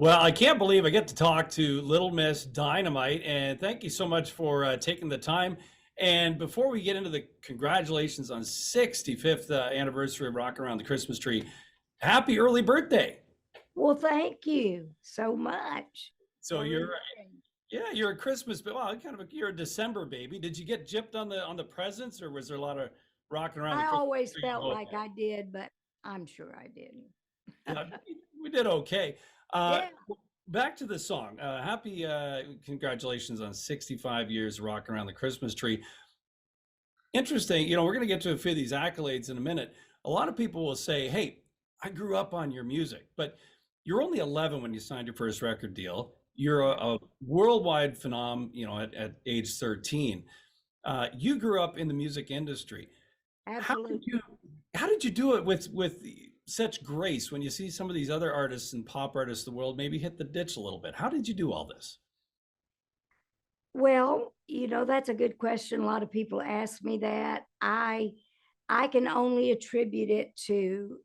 Well, I can't believe I get to talk to Little Miss Dynamite, and thank you so much for taking the time. And before we get into the congratulations on 65th anniversary of Rockin' Around the Christmas Tree, happy early birthday. Well, thank you so much. So you're a Christmas, but well, you're a December baby. Did you get gypped on the presents, or was there a lot of rocking around the I Christmas always tree? felt like I did, but I'm sure I didn't. Yeah, we did okay. Uh, Yeah. Back to the song. Happy congratulations on 65 years rocking around the Christmas tree. Interesting. We're going to get to a few of these accolades in a minute. A lot of people will say, "Hey, I grew up on your music," but you're only 11 when you signed your first record deal. You're a worldwide phenom, at age 13. You grew up in the music industry. How did Absolutely. you how did you do it with such grace when you see some of these other artists and pop artists of the world maybe hit the ditch a little bit? How did you do all this? Well, that's a good question. A lot of people ask me that. I can only attribute it to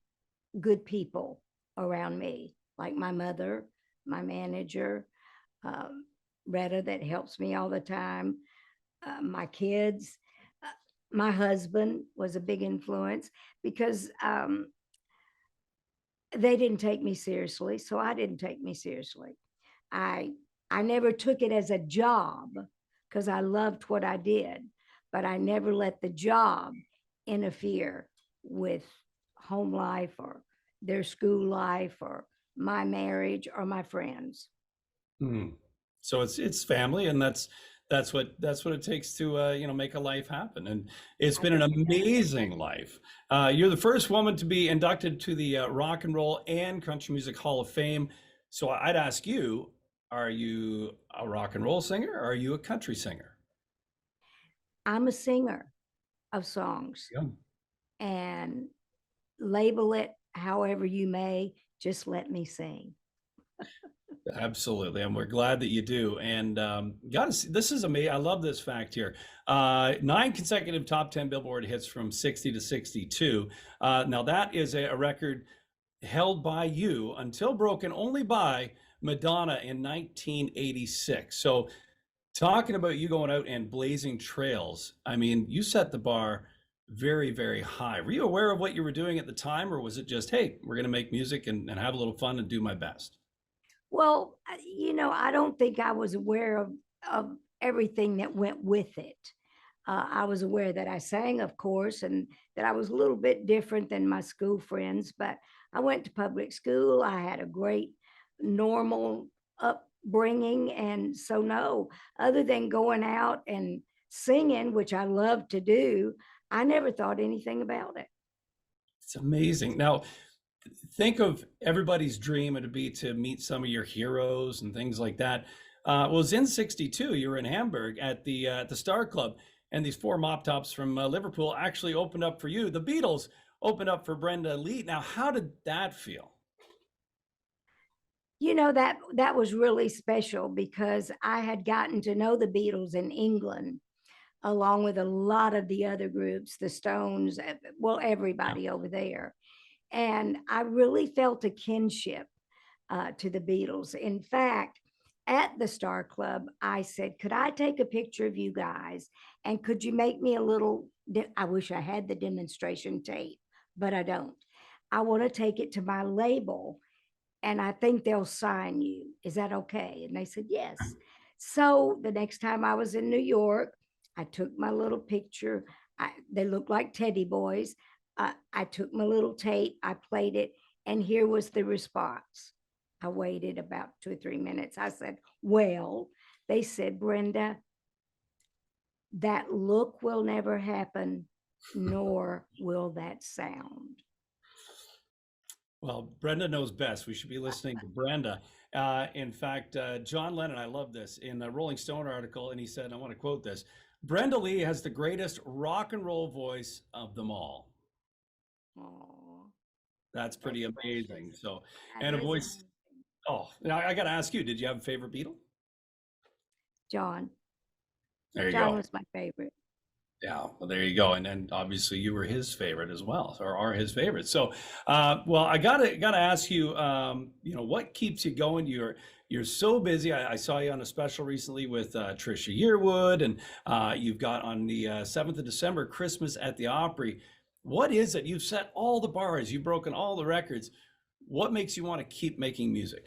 good people around me, like my mother, my manager, um, Retta, that helps me all the time, my kids. Uh, my husband was a big influence because they didn't take me seriously, so I didn't take me seriously. I I never took it as a job because I loved what I did, but I never let the job interfere with home life or their school life or my marriage or my friends. Hmm. So it's family, and that's what it takes to make a life happen. And it's I been an think it does. amazing life. You're the first woman to be inducted to the Rock and Roll and Country Music Hall of Fame. So I'd ask you, are you a rock and roll singer, or are you a country singer? I'm a singer of songs, Yeah. and label it however you may, just let me sing. Absolutely, and we're glad that you do. And got to this is amazing. I love this fact here. Nine consecutive top 10 Billboard hits from 60 to 62. Now that is a record held by you until broken only by Madonna in 1986. So talking about you going out and blazing trails, I mean, you set the bar very, very high. Were you aware of what you were doing at the time, or was it just, hey, we're going to make music and have a little fun and do my best? Well, I don't think I was aware of everything that went with it. I was aware that I sang, of course, and that I was a little bit different than my school friends, but I went to public school. I had a great normal upbringing. And so, no, other than going out and singing, which I love to do, I never thought anything about it. It's amazing. Now, think of everybody's dream it'd be to meet some of your heroes and things like that. Well, it was in '62. You were in Hamburg at the Star Club, and these four mop tops from Liverpool actually opened up for you. The Beatles opened up for Brenda Lee. Now, how did that feel? That was really special because I had gotten to know the Beatles in England along with a lot of the other groups, the Stones, well, Yeah. everybody over there. And I really felt a kinship to the Beatles. In fact, at the Star Club, I said, could I take a picture of you guys? And could you make me a little? I wish I had the demonstration tape, but I don't. I want to take it to my label and I think they'll sign you. Is that okay? And they said, yes. So the next time I was in New York, I took my little picture. They looked like teddy boys. I took my little tape, I played it, and here was the response. I waited about 2 or 3 minutes. I said, well, they said, Brenda, that look will never happen, nor will that sound. Well, Brenda knows best. We should be listening to Brenda. In fact, John Lennon, I love this, in a Rolling Stone article, and he said, I want to quote this: Brenda Lee has the greatest rock and roll voice of them all. Oh, That's that's pretty precious. amazing. So, That and a is voice. amazing. Oh, now I got to ask you, did you have a favorite Beatle? John. There you John go. was my favorite. Yeah, well, there you go. And then obviously you were his favorite as well, or are his favorite. So, well, I gotta ask you, what keeps you going? You're so busy. I saw you on a special recently with Trisha Yearwood, and you've got on the 7th of December, Christmas at the Opry. What is it? You've set all the bars, you've broken all the records. What makes you want to keep making music?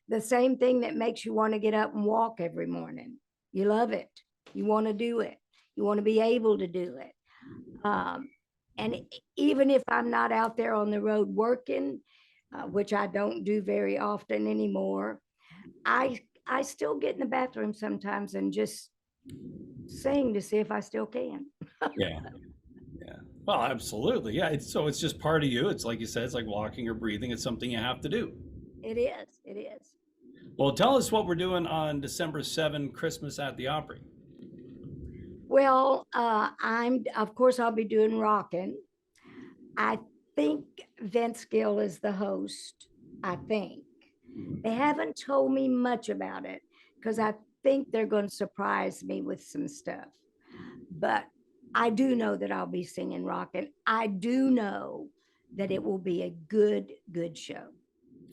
The same thing that makes you want to get up and walk every morning. You love it. You want to do it. You want to be able to do it. And even if I'm not out there on the road working, which I don't do very often anymore, I still get in the bathroom sometimes and just sing to see if I still can. Yeah. Yeah. Well, absolutely. Yeah. So it's just part of you. It's like you said, it's like walking or breathing. It's something you have to do. It is. It is. Well, tell us what we're doing on December 7th, Christmas at the Opry. Well, of course, I'll be doing Rockin'. I think Vince Gill is the host. I think. They haven't told me much about it because I think they're going to surprise me with some stuff. But I do know that I'll be singing Rockin'. I do know that it will be a good show.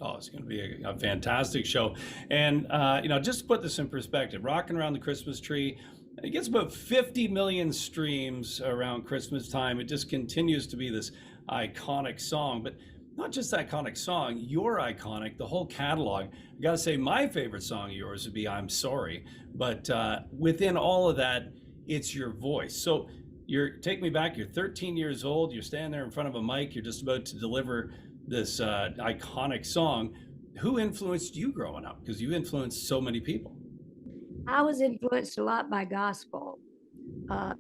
Oh, it's going to be a fantastic show. And, just to put this in perspective, Rocking Around the Christmas Tree, it gets about 50 million streams around Christmas time. It just continues to be this iconic song, but not just iconic song, you're iconic, the whole catalog. I got to say, my favorite song of yours would be I'm Sorry. But within all of that, it's your voice. So take me back, you're 13 years old, you're standing there in front of a mic, you're just about to deliver this iconic song. Who influenced you growing up? Because you influenced so many people. I was influenced a lot by gospel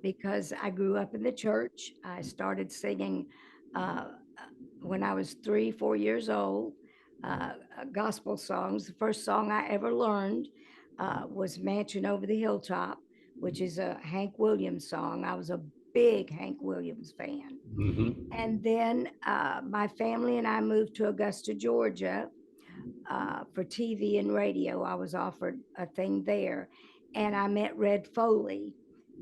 because I grew up in the church. I started singing when I was 3, 4 years old, gospel songs. The first song I ever learned was Mansion Over the Hilltop, which is a Hank Williams song. I was a big Hank Williams fan. Mm-hmm. And then my family and I moved to Augusta, Georgia for TV and radio. I was offered a thing there. And I met Red Foley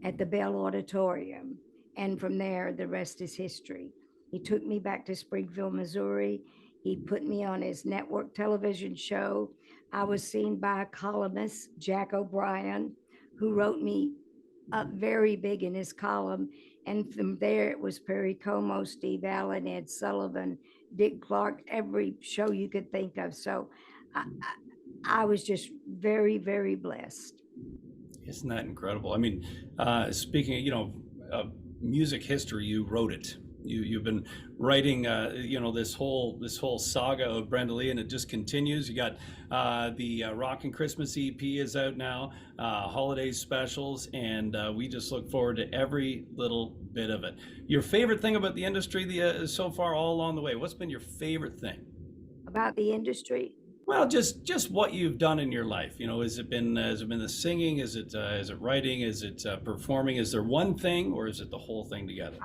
at the Bell Auditorium. And from there, the rest is history. He took me back to Springfield, Missouri. He put me on his network television show. I was seen by a columnist, Jack O'Brien, who wrote me up very big in his column. And from there, it was Perry Como, Steve Allen, Ed Sullivan, Dick Clark, every show you could think of. So I was just very, very blessed. Isn't that incredible? I mean, speaking of music history, you wrote it. You've been writing, this whole saga of Brenda Lee, and it just continues. You got the Rockin' Christmas EP is out now, holiday specials, and we just look forward to every little bit of it. Your favorite thing about the industry so far, all along the way? What's been your favorite thing about the industry? Well, just what you've done in your life. Has it been the singing? Is it writing? Is it performing? Is there one thing, or is it the whole thing together?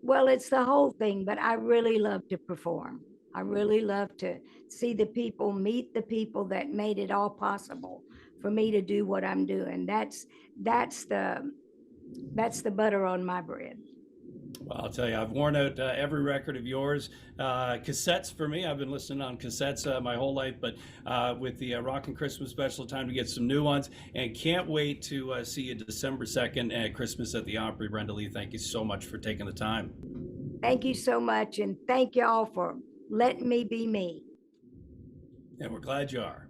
Well, it's the whole thing, but I really love to perform. I really love to see the people, meet the people that made it all possible for me to do what I'm doing. That's the butter on my bread. Well, I'll tell you, I've worn out every record of yours. Cassettes for me, I've been listening on cassettes my whole life, but with the Rockin' Christmas special, time to get some new ones, and can't wait to see you December 2nd at Christmas at the Opry. Brenda Lee, thank you so much for taking the time. Thank you so much, and thank you all for letting me be me. And we're glad you are.